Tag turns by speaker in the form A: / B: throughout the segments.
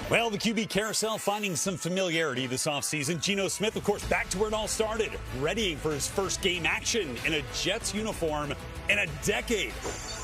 A: Well, the QB carousel finding some familiarity this offseason. Geno Smith, of course, back to where it all started, readying for his first game action in a Jets uniform in a decade.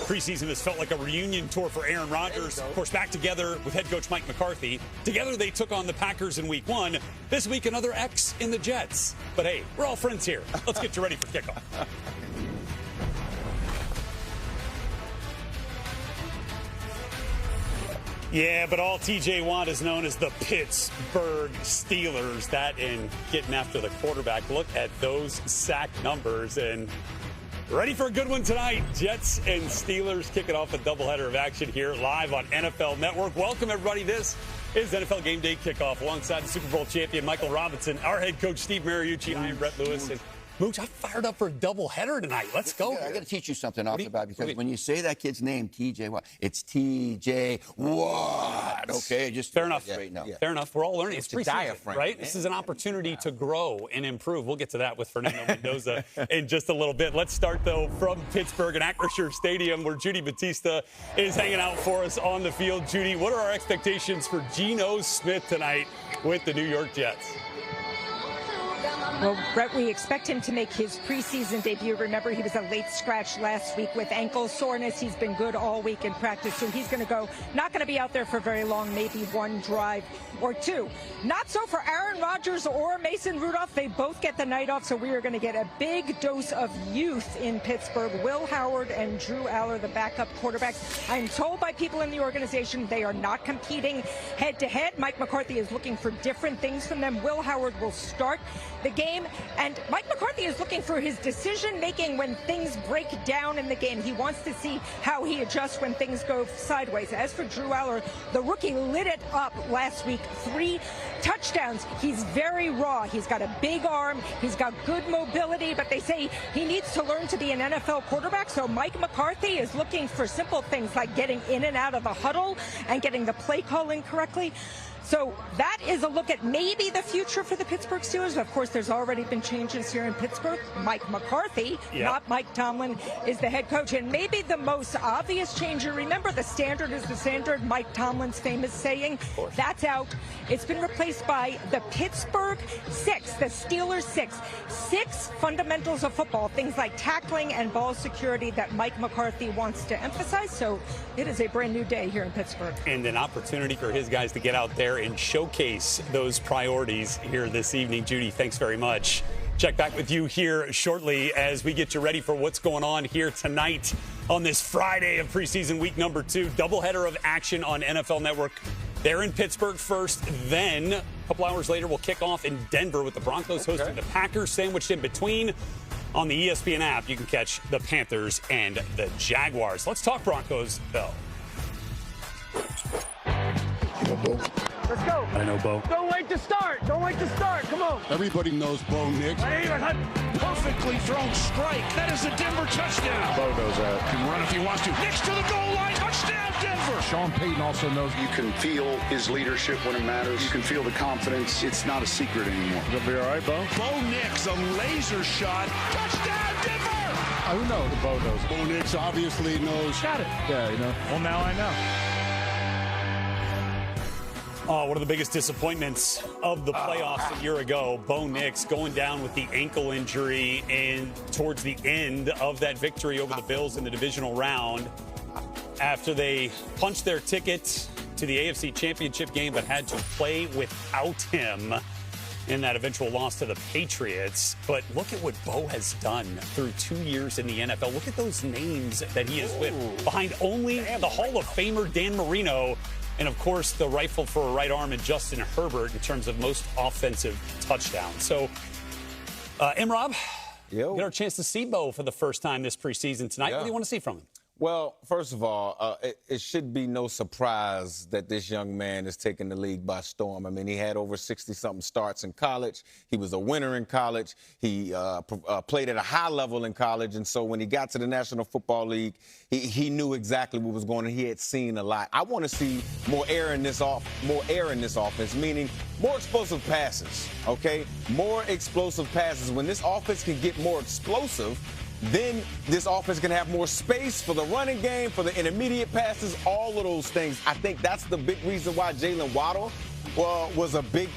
A: Preseason has felt like a reunion tour for Aaron Rodgers. Of course, back together with head coach Mike McCarthy. Together, they took on the Packers in week 1. This week, another X in the Jets. But hey, we're all friends here. Let's get you ready for kickoff. Yeah, but all TJ Watt is known as the Pittsburgh Steelers. That and getting after the quarterback. Look at those sack numbers. And ready for a good one tonight. Jets and Steelers kicking off a doubleheader of action here live on NFL Network. Welcome, everybody. This is NFL Game Day Kickoff alongside the Super Bowl champion Michael Robinson, our head coach Steve Mariucci. I am Brett Lewis. And Mooch, I'm fired up for a doubleheader tonight. Let's go.
B: I got to teach you something off the bat, because when you say that kid's name, TJ Watt, it's TJ Watt. Okay, just
A: fair enough.
B: Yeah.
A: Fair enough. We're all learning. It's preseason,
B: diaphragm,
A: right? This is an opportunity to grow and improve. We'll get to that with Fernando Mendoza in just a little bit. Let's start, though, from Pittsburgh and Acrisure Stadium, where Judy Batista is hanging out for us on the field. Judy, what are our expectations for Geno Smith tonight with the New York Jets?
C: Well, Brett, we expect him to make his preseason debut. Remember, he was a late scratch last week with ankle soreness. He's been good all week in practice, so he's going to go, not going to be out there for very long, maybe one drive or two. Not so for Aaron Rodgers or Mason Rudolph. They both get the night off, so we are going to get a big dose of youth in Pittsburgh. Will Howard and Drew Allar, the backup quarterbacks. I'm told by people in the organization they are not competing head-to-head. Mike McCarthy is looking for different things from them. Will Howard will start the game, and Mike McCarthy is looking for his decision-making when things break down in the game. He wants to see how he adjusts when things go sideways. As for Drew Allar, the rookie lit it up last week. 3 touchdowns. He's very raw. He's got a big arm. He's got good mobility, but they say he needs to learn to be an NFL quarterback, so Mike McCarthy is looking for simple things like getting in and out of the huddle and getting the play calling correctly. So that is a look at maybe the future for the Pittsburgh Steelers. Of course, there's already been changes here in Pittsburgh. Mike McCarthy, not Mike Tomlin, is the head coach. And maybe the most obvious change, you remember the standard is the standard, Mike Tomlin's famous saying. That's out. It's been replaced by the Pittsburgh 6, the Steelers 6. 6 fundamentals of football, things like tackling and ball security that Mike McCarthy wants to emphasize. So it is a brand new day here in Pittsburgh.
A: And an opportunity for his guys to get out there and showcase those priorities here this evening. Judy, thanks very much. Check back with you here shortly as we get you ready for what's going on here tonight on this Friday of preseason week number 2. Doubleheader of action on NFL Network. They're in Pittsburgh first, then a couple hours later we'll kick off in Denver with the Broncos hosting the Packers. Sandwiched in between on the ESPN app, you can catch the Panthers and the Jaguars. Let's talk Broncos, though.
D: Let's go.
A: I know, Bo.
D: Don't wait to start. Don't wait to start. Come on.
E: Everybody knows Bo Nix.
F: Perfectly thrown strike. That is a Denver touchdown.
E: Bo knows that.
F: Can run if he wants to. Next to the goal line. Touchdown, Denver.
E: Sean Payton also knows
G: you can feel his leadership when it matters. You can feel the confidence. It's not a secret anymore.
E: You'll be all right, Bo?
F: Bo Nix, a laser shot. Touchdown, Denver.
E: Who knows? Bo knows. Bo Nix obviously knows.
D: Got it.
E: Yeah, you know.
D: Well, now I know.
A: One of the biggest disappointments of the playoffs a year ago, Bo Nix going down with the ankle injury and towards the end of that victory over the Bills in the divisional round after they punched their ticket to the AFC Championship game but had to play without him in that eventual loss to the Patriots. But look at what Bo has done through 2 years in the NFL. Look at those names that he is with, behind only the Hall of Famer Dan Marino, and, of course, the rifle for a right arm in Justin Herbert in terms of most offensive touchdowns. So, Rob, we got our chance to see Bo for the first time this preseason tonight. What do you want to see from him?
H: Well, first of all, it should be no surprise that this young man is taking the league by storm. I mean, he had over 60-something starts in college. He was a winner in college. He played at a high level in college. And so when he got to the National Football League, he knew exactly what was going on. He had seen a lot. I want to see more air in this offense, meaning more explosive passes, okay? More explosive passes. When this offense can get more explosive, then this offense can have more space for the running game, for the intermediate passes, all of those things. I think that's the big reason why Jalen Waddle was a big,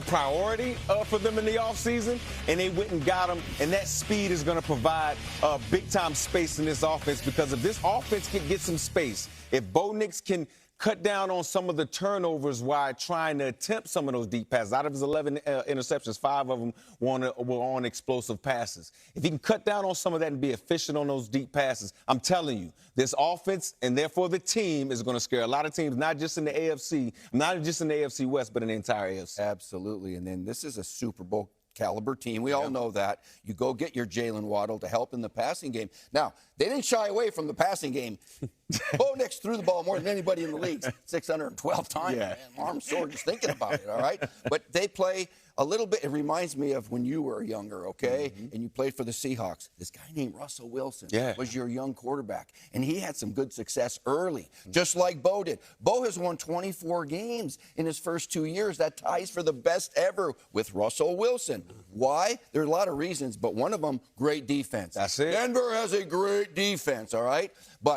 H: priority for them in the offseason, and they went and got him. And that speed is going to provide big-time space in this offense, because if this offense can get some space, if Bo Nix can cut down on some of the turnovers while trying to attempt some of those deep passes. Out of his 11 interceptions, 5 of them were on explosive passes. If he can cut down on some of that and be efficient on those deep passes, I'm telling you, this offense and therefore the team is going to scare a lot of teams, not just in the AFC, not just in the AFC West, but in the entire AFC.
B: Absolutely. And then this is a Super Bowl caliber team. We all know that. You go get your Jalen Waddle to help in the passing game. Now, they didn't shy away from the passing game. Bo Nix threw the ball more than anybody in the league, 612 times. Yeah. Man, arm sore just thinking about it, all right? But they play a little bit. It reminds me of when you were younger, okay? Mm-hmm. And you played for the Seahawks. This guy named Russell Wilson was your young quarterback. And he had some good success early, just like Bo did. Bo has won 24 games in his first 2 years. That ties for the best ever with Russell Wilson. Why? There are a lot of reasons, but one of them, great defense.
H: That's it.
B: Denver has a great defense, all right?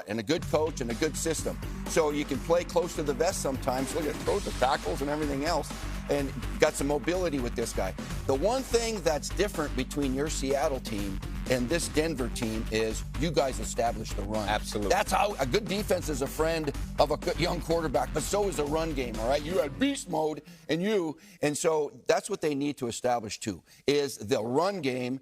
B: And a good coach and a good system. So you can play close to the vest sometimes. Look at throws the tackles and everything else. And got some mobility with this guy. The one thing that's different between your Seattle team and this Denver team is you guys establish the run.
H: Absolutely.
B: That's how a good defense is a friend of a good young quarterback, but so is a run game, all right? You had beast mode and so that's what they need to establish too, is the run game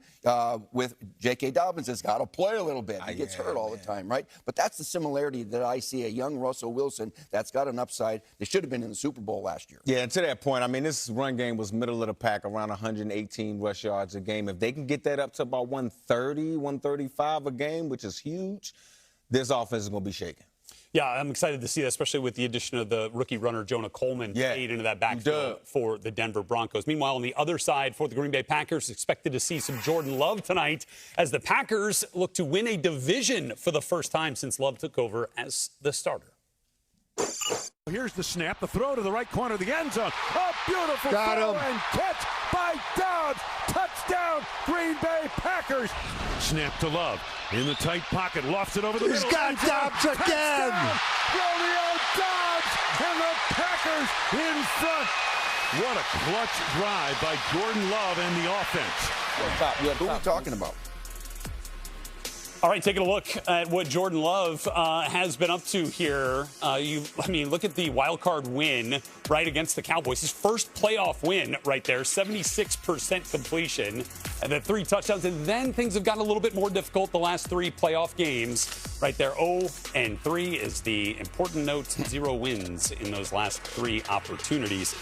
B: with J.K. Dobbins has got to play a little bit. He gets hurt all the time, right? But that's the similarity that I see, a young Russell Wilson that's got an upside. They should have been in the Super Bowl last year.
H: Yeah, and to that point, I mean, this run game was middle of the pack, around 118 rush yards a game. If they can get that up to about 130, 135 a game, which is huge, this offense is going to be shaking.
A: Yeah, I'm excited to see that, especially with the addition of the rookie runner Jonah Coleman paid into that backfield for the Denver Broncos. Meanwhile, on the other side, for the Green Bay Packers, expected to see some Jordan Love tonight as the Packers look to win a division for the first time since Love took over as the starter.
F: Here's the snap, the throw to the right corner of the end zone. A beautiful throw and catch by Dobbs. Touchdown, Green Bay Packers. Snap to Love in the tight pocket, lofts it over the middle.
E: He's got Dobbs again.
F: Romeo Dobbs and the Packers in front. What a clutch drive by Jordan Love and the offense.
B: Who are we talking about?
A: All right, taking a look at what Jordan Love has been up to here. Look at the wild card win right against the Cowboys. His first playoff win right there, 76% completion, and then 3 touchdowns. And then things have gotten a little bit more difficult the last 3 playoff games. Right there, 0-3 is the important note. 0 wins in those last 3 opportunities.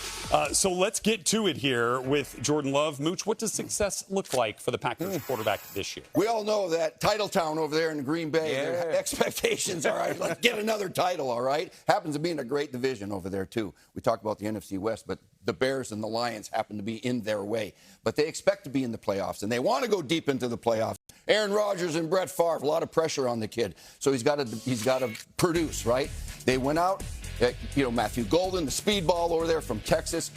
A: So let's get to it here with Jordan Love. Mooch, what does success look like for the Packers quarterback this year?
B: We all know that title town over there in Green Bay, their expectations, all right, let's get another title, all right? Happens to be in a great division over there, too. We talked about the NFC West, but the Bears and the Lions happen to be in their way. But they expect to be in the playoffs, and they want to go deep into the playoffs. Aaron Rodgers and Brett Favre, a lot of pressure on the kid. So he's got to produce, right? They went out. Matthew Golden, the speedball over there from Texas.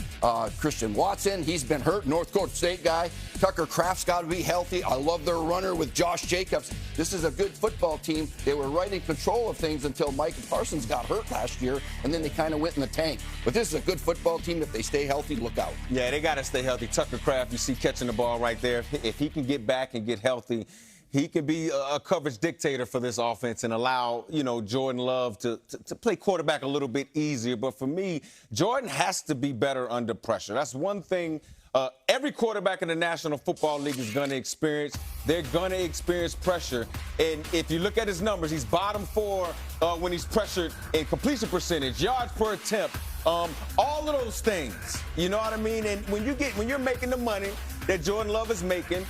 B: Christian Watson, he's been hurt. North Dakota State guy. Tucker Kraft's got to be healthy. I love their runner with Josh Jacobs. This is a good football team. They were right in control of things until Micah Parsons got hurt last year, and then they kind of went in the tank. But this is a good football team. If they stay healthy, look out.
H: Yeah, they got to stay healthy. Tucker Kraft, you see catching the ball right there. If he can get back and get healthy, he can be a coverage dictator for this offense and allow, Jordan Love to play quarterback a little bit easier. But for me, Jordan has to be better under pressure. That's one thing every quarterback in the National Football League is going to experience. They're going to experience pressure. And if you look at his numbers, he's bottom 4 when he's pressured in completion percentage, yards per attempt, all of those things. You know what I mean? And when you're making the money that Jordan Love is making,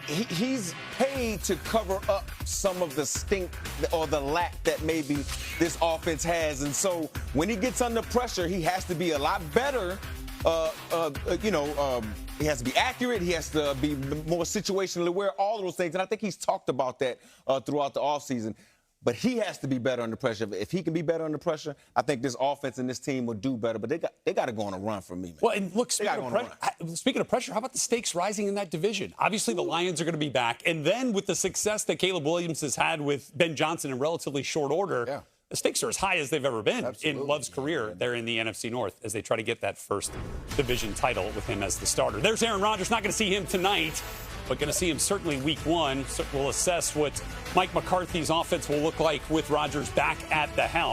H: he's paid to cover up some of the stink or the lack that maybe this offense has. And so when he gets under pressure, he has to be a lot better. He has to be accurate. He has to be more situationally aware, all of those things. And I think he's talked about that throughout the offseason. But he has to be better under pressure. If he can be better under pressure, I think this offense and this team will do better. But they got to go on a run for me, man.
A: Well, and look, speaking of pressure, how about the stakes rising in that division? Obviously, the Lions are going to be back. And then with the success that Caleb Williams has had with Ben Johnson in relatively short order, the stakes are as high as they've ever been in Love's career there in the NFC North as they try to get that first division title with him as the starter. There's Aaron Rodgers. Not going to see him tonight, but going to see him certainly week one. So we'll assess what Mike McCarthy's offense will look like with Rodgers back at the helm.